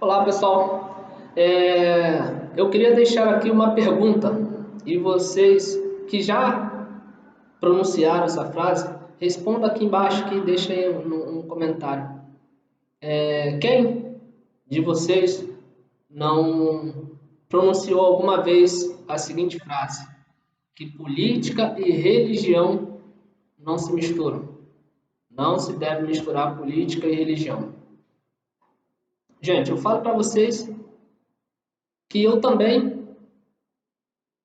Olá, pessoal. Eu queria deixar aqui uma pergunta e vocês que já pronunciaram essa frase, respondam aqui embaixo que deixa aí um comentário. Quem de vocês não pronunciou alguma vez a seguinte frase? Que política e religião não se misturam. Não se deve misturar política e religião. Gente, eu falo para vocês que eu também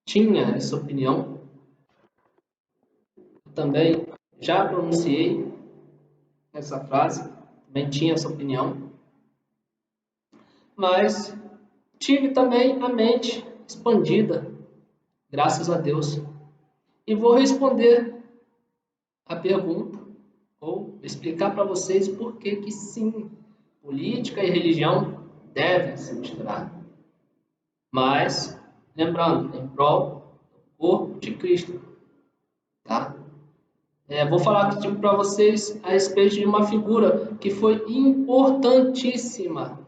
tinha essa opinião, também já pronunciei essa frase, também tinha essa opinião, mas tive também a mente expandida, graças a Deus, e vou responder a pergunta, ou explicar para vocês por que sim, política e religião devem se misturar, mas lembrando, em prol do corpo de Cristo, tá? Vou falar aqui para vocês a respeito de uma figura que foi importantíssima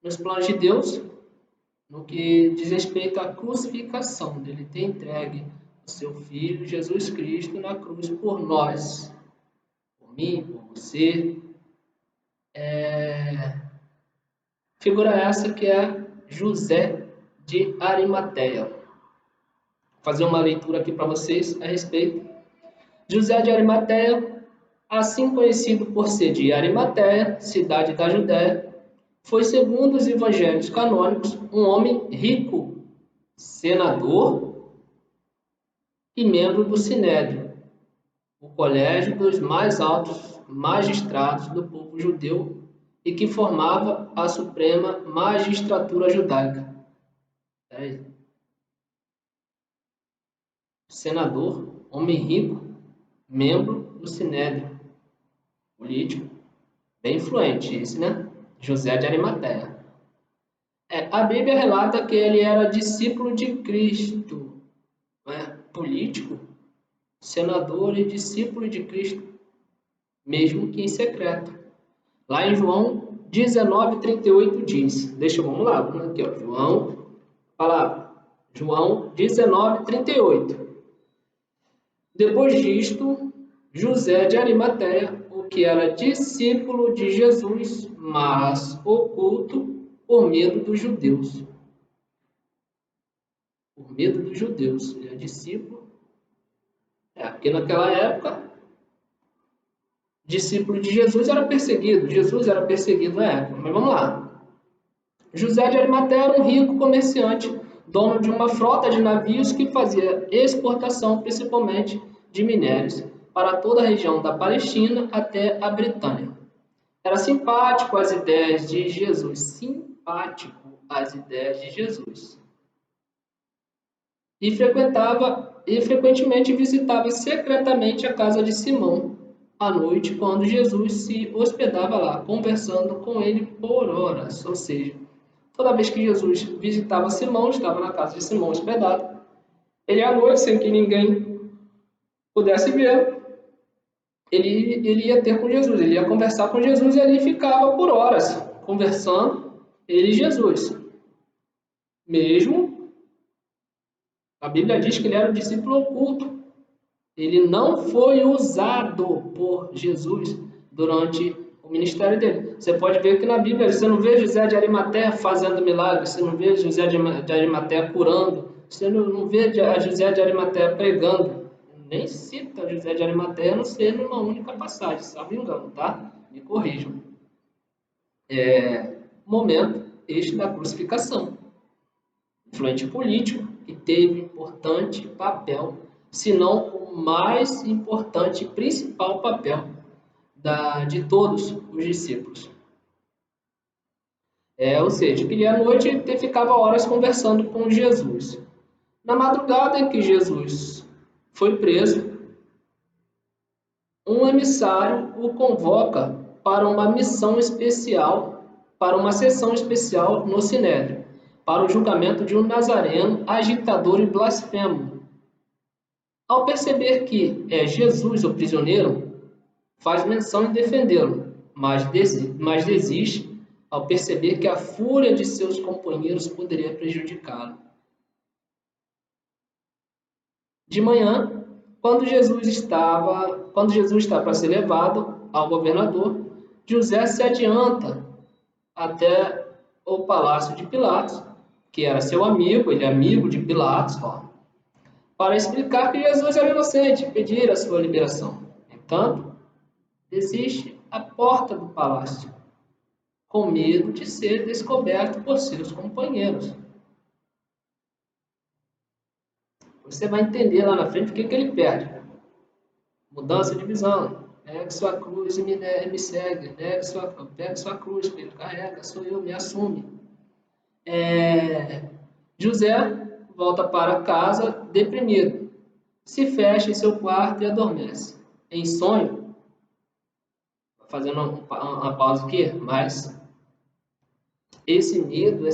nos planos de Deus, no que diz respeito à crucificação, dele ter entregue o seu Filho Jesus Cristo na cruz por nós, por mim, por você. Figura essa que é José de Arimateia. Vou fazer uma leitura aqui para vocês a respeito. José de Arimateia, assim conhecido por ser de Arimateia, cidade da Judéia, foi, segundo os evangelhos canônicos, um homem rico, senador e membro do Sinédrio, o colégio dos mais altos magistrados do povo judeu e que formava a suprema magistratura judaica. Senador, homem rico, membro do Sinédrio, político, bem influente esse, né? José de Arimateia. A Bíblia relata que ele era discípulo de Cristo, político, senador e discípulo de Cristo, mesmo que em secreto. Lá em João 19:38 diz, vamos lá, aqui, ó, João 19:38. Depois disto, José de Arimateia, o que era discípulo de Jesus, mas oculto por medo dos judeus. Por medo dos judeus. Ele é discípulo. Porque naquela época, discípulo de Jesus era perseguido. Jesus era perseguido na época. Mas vamos lá. José de Arimateia era um rico comerciante, dono de uma frota de navios que fazia exportação, principalmente de minérios, para toda a região da Palestina até a Britânia. Era simpático às ideias de Jesus. E frequentemente visitava secretamente a casa de Simão à noite, quando Jesus se hospedava lá, conversando com ele por horas. Ou seja, toda vez que Jesus visitava Simão, estava na casa de Simão hospedado, ele à noite, sem que ninguém pudesse ver, ele ia ter com Jesus, ele ia conversar com Jesus e ali ficava por horas, conversando, ele e Jesus. Mesmo, a Bíblia diz que ele era um discípulo oculto. Ele não foi usado por Jesus durante o ministério dele. Você pode ver que na Bíblia você não vê José de Arimateia fazendo milagres, você não vê José de Arimateia curando, você não vê José de Arimateia pregando. Nem cita José de Arimateia, a não ser numa única passagem, salvo engano, tá? Me corrijam. Momento este da crucificação. Influente político que teve importante papel, se não o mais importante e principal papel de todos os discípulos. Ou seja, que à noite ele ficava horas conversando com Jesus. Na madrugada em que Jesus foi preso, um emissário o convoca para uma missão especial, para uma sessão especial no Sinédrio, para o julgamento de um nazareno, agitador e blasfemo. Ao perceber que é Jesus o prisioneiro, faz menção em defendê-lo, mas desiste ao perceber que a fúria de seus companheiros poderia prejudicá-lo. De manhã, quando Jesus estava para ser levado ao governador, José se adianta até o palácio de Pilatos, que era seu amigo, ele é amigo de Pilatos, para explicar que Jesus era inocente e pedir a sua liberação. Entanto, desiste à porta do palácio, com medo de ser descoberto por seus companheiros. Você vai entender lá na frente o que ele perde. Mudança de visão. Pegue sua cruz e me segue. Pegue sua cruz, filho. Carrega, sou eu, me assume. José volta para casa deprimido. Se fecha em seu quarto e adormece. Em sonho, fazendo uma pausa aqui, mas esse medo,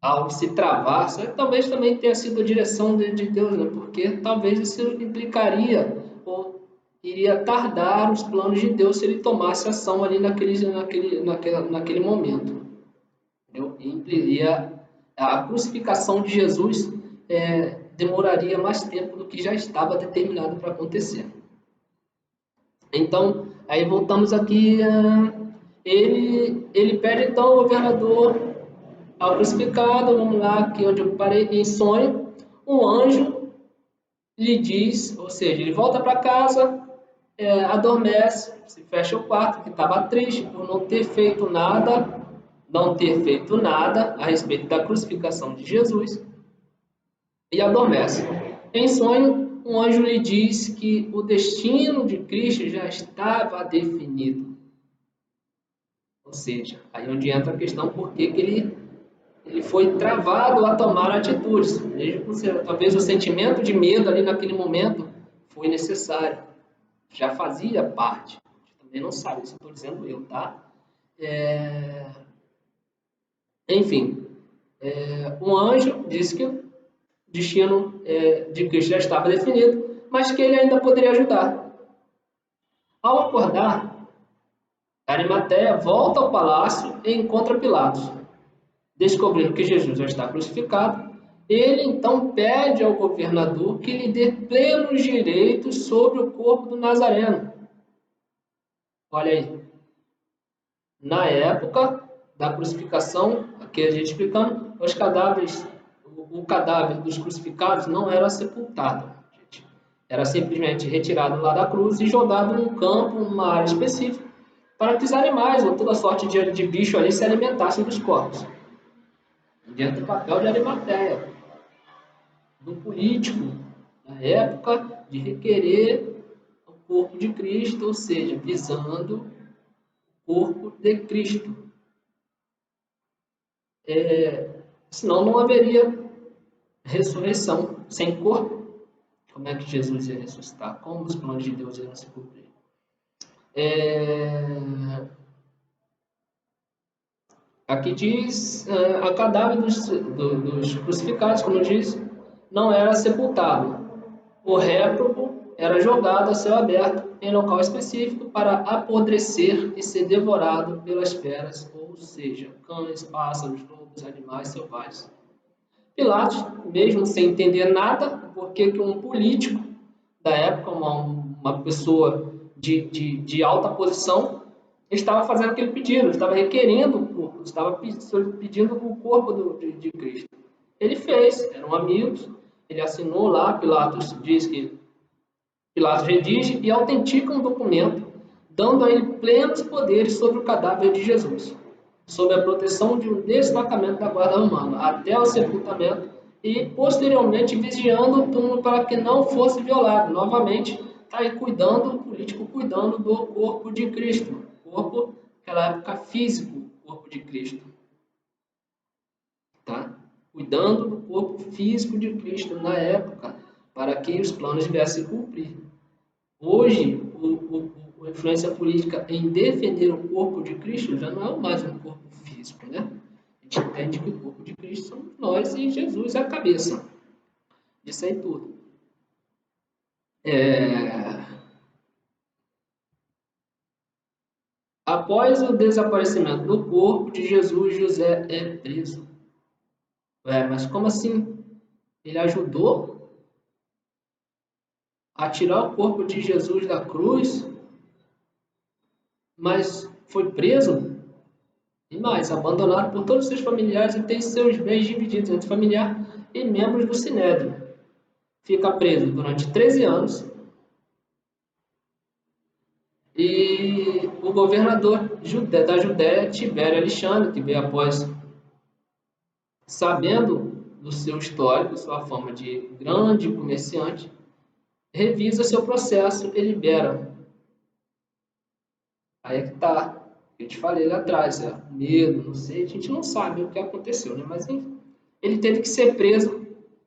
ao se travar, talvez também tenha sido a direção de Deus, né? Porque talvez isso implicaria ou iria tardar os planos de Deus se ele tomasse ação ali naquele momento. A crucificação de Jesus demoraria mais tempo do que já estava determinado para acontecer. Então, aí voltamos aqui, ele pede então ao governador, ao crucificado, vamos lá, aqui onde eu parei, em sonho, um anjo lhe diz, ou seja, ele volta para casa, adormece, se fecha o quarto, que estava triste por não ter feito nada a respeito da crucificação de Jesus, e adormece. Em sonho, um anjo lhe diz que o destino de Cristo já estava definido. Ou seja, aí onde entra a questão por que ele foi travado a tomar atitudes. Talvez o sentimento de medo ali naquele momento foi necessário. Já fazia parte. A gente também não sabe, isso estou dizendo eu, tá? Enfim, um anjo disse que o destino de Cristo já estava definido, mas que ele ainda poderia ajudar. Ao acordar, Arimateia volta ao palácio e encontra Pilatos. Descobrindo que Jesus já está crucificado, ele então pede ao governador que lhe dê plenos direitos sobre o corpo do Nazareno. Olha aí, na época da crucificação, aqui a gente explicando, o cadáver dos crucificados não era sepultado, era simplesmente retirado lá da cruz e jogado num campo, numa área específica, para que os animais ou toda sorte de bicho ali se alimentassem dos corpos. Diante do papel de Arimateia, do político na época, de requerer o corpo de Cristo, ou seja, visando o corpo de Cristo. Senão não haveria ressurreição sem corpo. Como é que Jesus ia ressuscitar? Como os planos de Deus iam se cumprir? Aqui diz, a cadáver dos crucificados, como diz, não era sepultado. O réprobo era jogado a céu aberto em local específico para apodrecer e ser devorado pelas feras, ou seja, cães, pássaros, lobos, animais selvagens. Pilatos, mesmo sem entender nada, porque que um político da época, uma pessoa de alta posição, estava fazendo aquele pedido, estava requerendo o corpo, estava pedindo o corpo de Cristo. Ele fez, eram amigos, ele assinou lá, Pilatos redige e autentica um documento, dando a ele plenos poderes sobre o cadáver de Jesus, sob a proteção de um destacamento da guarda romana, até o sepultamento e, posteriormente, vigiando o túmulo para que não fosse violado. Novamente, está aí o político cuidando do corpo de Cristo, corpo, naquela época, físico, corpo de Cristo. Tá? Cuidando do corpo físico de Cristo na época, para que os planos viessem a cumprir. Hoje, a influência política em defender o corpo de Cristo já não é mais um corpo físico, né? A gente entende que o corpo de Cristo somos nós e Jesus é a cabeça. Isso aí tudo. Após o desaparecimento do corpo de Jesus, José é preso. Mas como assim? Ele ajudou a tirar o corpo de Jesus da cruz, mas foi preso? E mais, abandonado por todos os seus familiares e tem seus bens divididos entre familiar e membros do Sinédrio. Fica preso durante 13 anos e o governador da Judéia, Tibério Alexandre, que veio após, sabendo do seu histórico, sua fama de grande comerciante, revisa seu processo e libera. Aí é que tá. Eu te falei lá atrás, medo, não sei, a gente não sabe o que aconteceu, né? Mas enfim, ele teve que ser preso,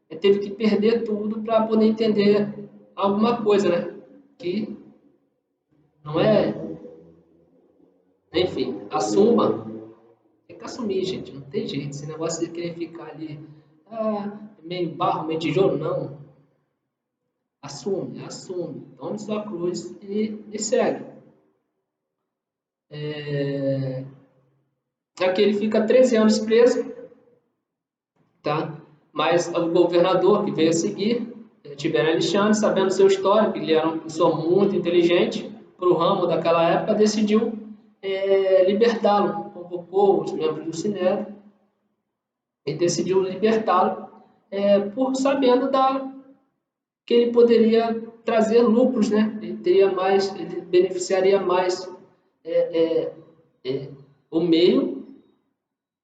ele teve que perder tudo para poder entender alguma coisa, né? Que não é. Enfim, assuma. Tem que assumir, gente, não tem jeito. Esse negócio de querer ficar ali, meio barro, meio tijolo, não. Assume, assume. Tome sua cruz e segue. Aqui ele fica 13 anos preso, tá? Mas o governador que veio a seguir, Tibério Alexandre, sabendo seu histórico, ele era uma pessoa muito inteligente para o ramo daquela época, decidiu libertá-lo. Convocou os membros do Sinédrio e decidiu libertá-lo, por sabendo que ele poderia trazer lucros, né? Ele beneficiaria mais o meio,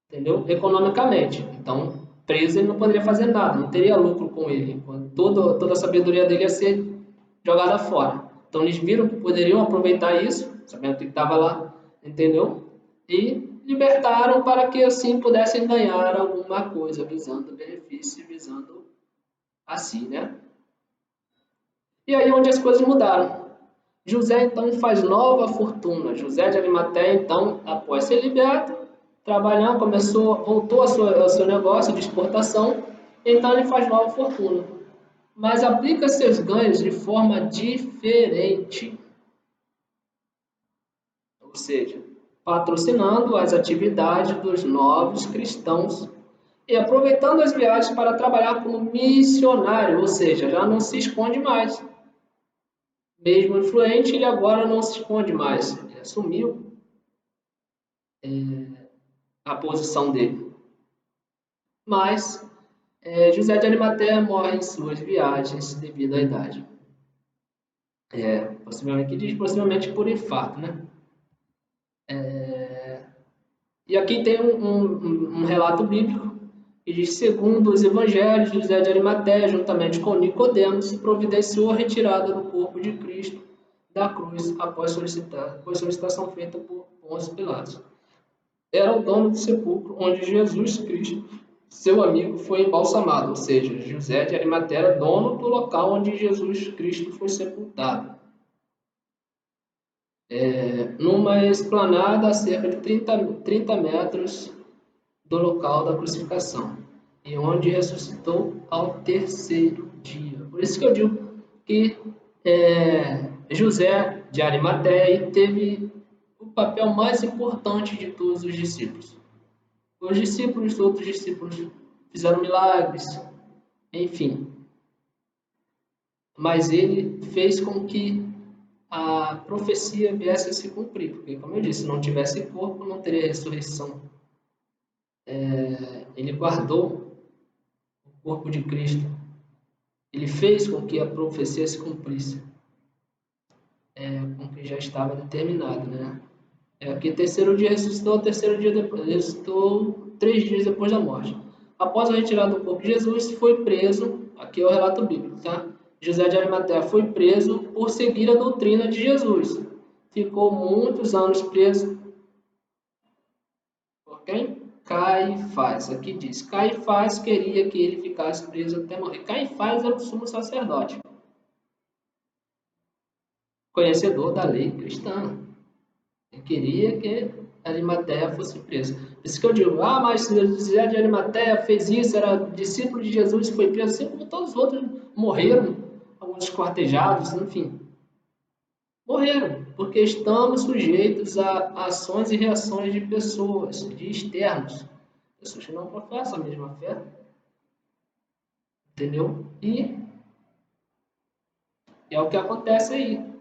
entendeu? Economicamente. Então, preso ele não poderia fazer nada, não teria lucro com ele. Toda a sabedoria dele ia ser jogada fora. Então, eles viram que poderiam aproveitar isso, sabendo que estava lá, entendeu? E libertaram para que assim pudessem ganhar alguma coisa, visando benefício, visando assim, né? E aí onde as coisas mudaram. José então faz nova fortuna. José de Arimateia então, após ser liberto, trabalhando, voltou ao seu negócio de exportação, então ele faz nova fortuna. Mas aplica seus ganhos de forma diferente. Ou seja, patrocinando as atividades dos novos cristãos e aproveitando as viagens para trabalhar como missionário, ou seja, já não se esconde mais. Mesmo influente, ele agora não se esconde mais, ele assumiu a posição dele. Mas José de Arimateia morre em suas viagens devido à idade. Possivelmente por infarto, né? E aqui tem um relato bíblico que diz: segundo os evangelhos, José de Arimateia, juntamente com Nicodemos, providenciou a retirada do corpo de Cristo da cruz após solicitação feita por Pôncio Pilatos. Era o dono do sepulcro onde Jesus Cristo, seu amigo, foi embalsamado, ou seja, José de Arimateia era dono do local onde Jesus Cristo foi sepultado. Numa esplanada a cerca de 30 metros do local da crucificação, e onde ressuscitou ao terceiro dia. Por isso que eu digo que José de Arimateia teve o papel mais importante de todos os discípulos. Outros discípulos fizeram milagres, enfim. Mas ele fez com que a profecia viesse a se cumprir, porque, como eu disse, se não tivesse corpo, não teria ressurreição. Ele guardou o corpo de Cristo. Ele fez com que a profecia se cumprisse, com que já estava determinado, né? Aqui, terceiro dia ressuscitou, terceiro dia depois, ressuscitou 3 dias depois da morte. Após a retirada do corpo de Jesus, foi preso, aqui é o relato bíblico, tá? José de Arimateia foi preso por seguir a doutrina de Jesus. Ficou muitos anos preso. Por quem? Caifás. Aqui diz, Caifás queria que ele ficasse preso até morrer. Caifás era o sumo sacerdote, conhecedor da lei cristã. Ele queria que Arimateia fosse preso. Por isso que eu digo, mas José de Arimateia fez isso, era discípulo de Jesus e foi preso, assim como todos os outros morreram, alguns esquartejados, enfim. morreram, porque estamos sujeitos a ações e reações de pessoas, de externos, pessoas que não professam a mesma fé, entendeu? E é o que acontece aí.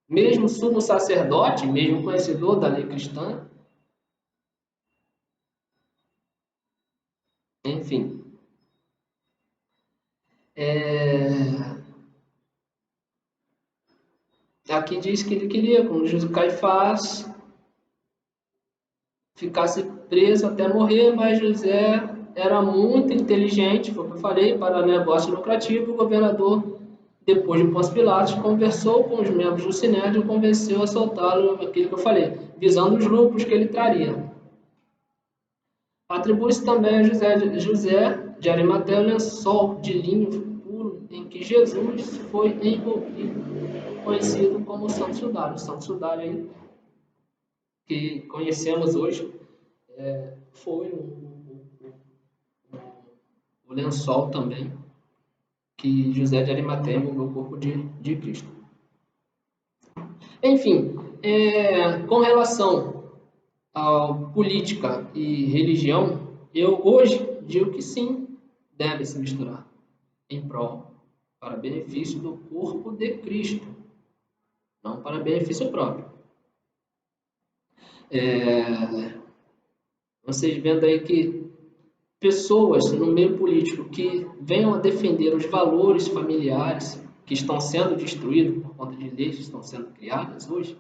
Mesmo sumo sacerdote, mesmo conhecedor da lei cristã, enfim, aqui diz que ele queria, como Jesus Caifás, ficasse preso até morrer, mas José era muito inteligente, foi o que eu falei, para negócio lucrativo. O governador, depois de Pôncio Pilatos, conversou com os membros do Sinédrio e convenceu a soltá-lo, aquilo que eu falei, visando os lucros que ele traria. Atribui-se também a José de Arimateia o lençol de linho puro em que Jesus foi envolvido, conhecido como Santo Sudário. O Santo Sudário aí, que conhecemos hoje, foi o lençol também que José de Arimateia envolveu o corpo de Cristo. Enfim, com relação à política e religião, eu hoje digo que sim, deve se misturar em prol, para benefício do corpo de Cristo, não para benefício próprio. Vocês vendo aí que pessoas no meio político que venham a defender os valores familiares que estão sendo destruídos por conta de leis que estão sendo criadas hoje,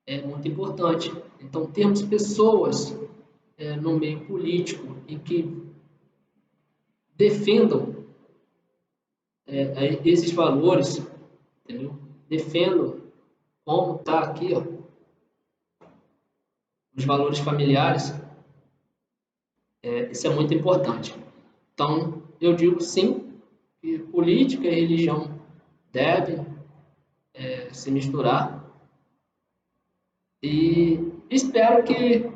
é muito importante. Então, termos pessoas no meio político em que defendam esses valores, entendeu? Defendam, como está aqui, ó, os valores familiares, isso é muito importante. Então, eu digo sim, que política e religião devem se misturar, e espero que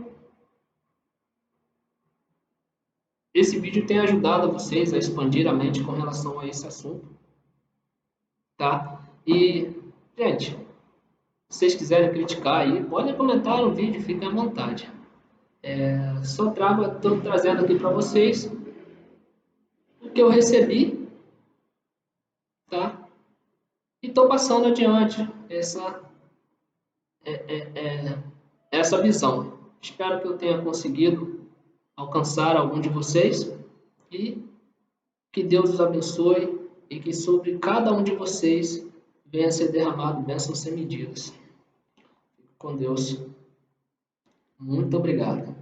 esse vídeo tenha ajudado vocês a expandir a mente com relação a esse assunto, tá? E, gente, se vocês quiserem criticar aí, podem comentar no vídeo, fiquem à vontade. Estou trazendo aqui para vocês o que eu recebi, tá? E estou passando adiante essa visão. Espero que eu tenha conseguido alcançar algum de vocês e que Deus os abençoe e que sobre cada um de vocês venha a ser derramado bênçãos sem medidas. Fique com Deus. Muito obrigado.